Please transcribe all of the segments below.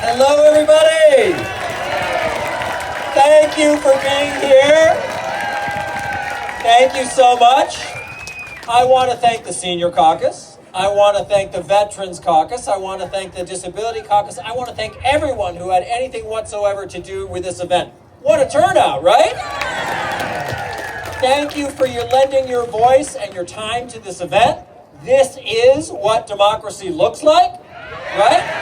Hello, everybody. Thank you for being here. Thank you so much. I want to thank the Senior Caucus. I want to thank the Veterans Caucus. I want to thank the Disability Caucus. I want to thank everyone who had anything whatsoever to do with this event. What a turnout, right? Thank you for lending your voice and your time to this event. This is what democracy looks like, right?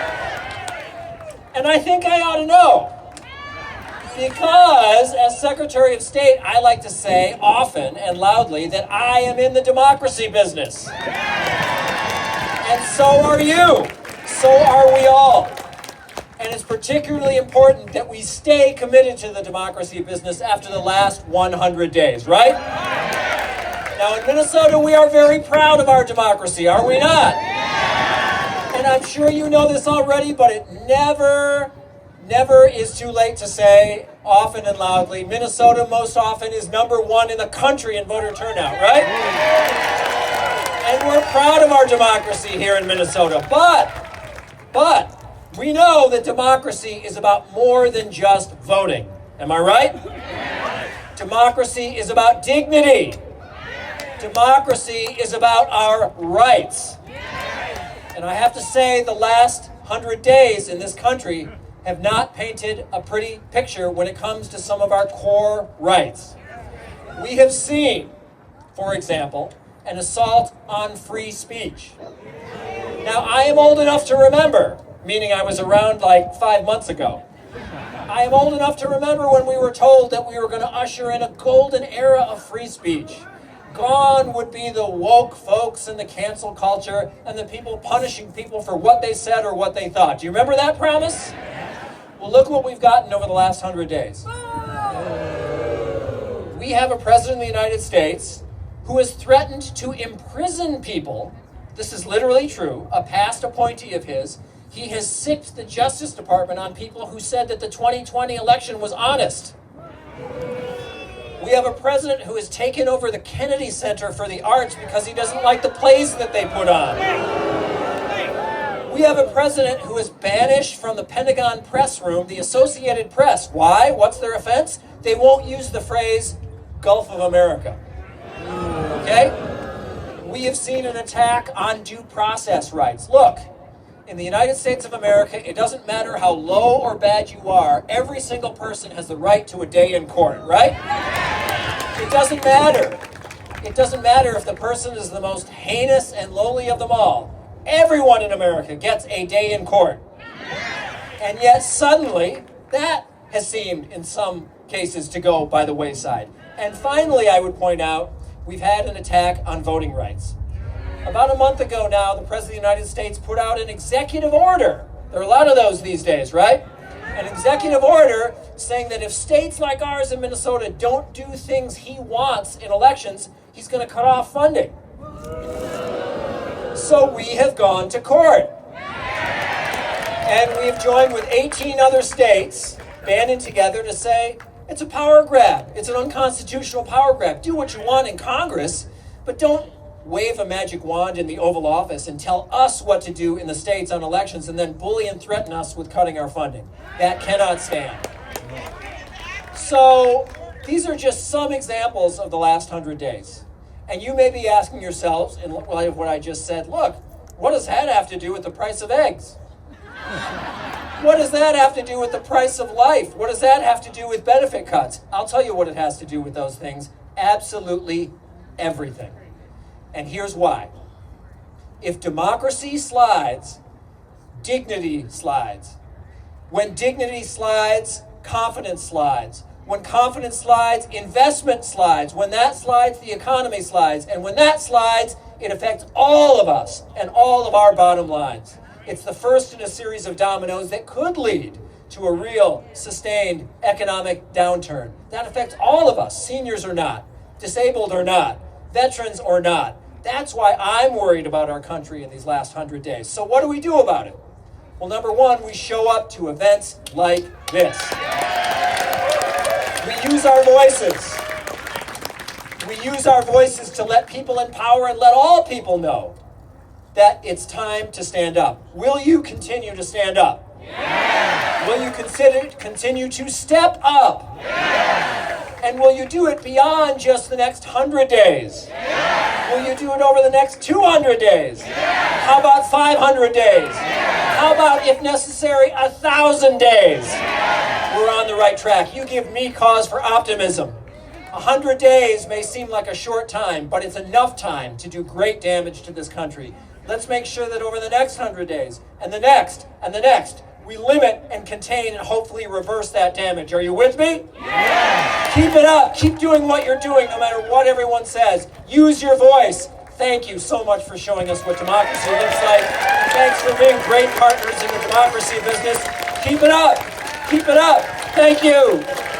And I think I ought to know. Because as Secretary of State, I like to say often and loudly that I am in the democracy business. And so are you. So are we all. And it's particularly important that we stay committed to the democracy business after the last 100 days, right? Now in Minnesota, we are very proud of our democracy, are we not? And I'm sure you know this already, but it never is too late to say, often and loudly, Minnesota most often is #1 in the country in voter turnout, right? And we're proud of our democracy here in Minnesota. But we know that democracy is about more than just voting. Am I right? Democracy is about dignity. Democracy is about our rights. And I have to say, the last 100 days in this country have not painted a pretty picture when it comes to some of our core rights. We have seen, for example, an assault on free speech. Now, I am old enough to remember, meaning I was around like 5 months ago. I am old enough to remember when we were told that we were going to usher in a golden era of free speech. Gone would be the woke folks and the cancel culture and the people punishing people for what they said or what they thought. Do you remember that promise? Well, look what we've gotten over the last 100 days. We have a president of the United States who has threatened to imprison people. This is literally true. A past appointee of his. He has sicked the Justice Department on people who said that the 2020 election was honest. We have a president who has taken over the Kennedy Center for the Arts because he doesn't like the plays that they put on. We have a president who is banished from the Pentagon press room, the Associated Press. Why? What's their offense? They won't use the phrase Gulf of America. Okay? We have seen an attack on due process rights. Look, in the United States of America, it doesn't matter how low or bad you are, every single person has the right to a day in court, right? It doesn't matter. It doesn't matter if the person is the most heinous and lowly of them all. Everyone in America gets a day in court. And yet suddenly, that has seemed in some cases to go by the wayside. And finally, I would point out, we've had an attack on voting rights. About a month ago now, the President of the United States put out an executive order. There are a lot of those these days, right? An executive order saying that if states like ours in Minnesota don't do things he wants in elections, he's going to cut off funding. So we have gone to court. And we've joined with 18 other states, banding together to say, it's a power grab. It's an unconstitutional power grab. Do what you want in Congress, but don't wave a magic wand in the Oval Office and tell us what to do in the states on elections and then bully and threaten us with cutting our funding. That cannot stand. So these are just some examples of the last 100 days. And you may be asking yourselves, in light of what I just said, look, what does that have to do with the price of eggs? What does that have to do with the price of life? What does that have to do with benefit cuts? I'll tell you what it has to do with those things. Absolutely everything. And here's why. If democracy slides, dignity slides. When dignity slides, confidence slides. When confidence slides, investment slides. When that slides, the economy slides. And when that slides, it affects all of us and all of our bottom lines. It's the first in a series of dominoes that could lead to a real, sustained economic downturn. That affects all of us, seniors or not, disabled or not, veterans or not. That's why I'm worried about our country in these last 100 days. So what do we do about it? Well, number one, we show up to events like this. We use our voices. We use our voices to let people in power and let all people know that it's time to stand up. Will you continue to stand up? Yeah. Will you continue to step up? And will you do it beyond just the next 100 days? Will you do it over the next 200 days? How about 500 days? How about, if necessary, 1,000 days? We're on the right track. You give me cause for optimism. 100 days may seem like a short time, but it's enough time to do great damage to this country. Let's make sure that over the next 100 days, and the next, we limit and contain and hopefully reverse that damage. Are you with me? Yeah. Keep it up. Keep doing what you're doing no matter what everyone says. Use your voice. Thank you so much for showing us what democracy looks like. And thanks for being great partners in the democracy business. Keep it up. Keep it up. Thank you.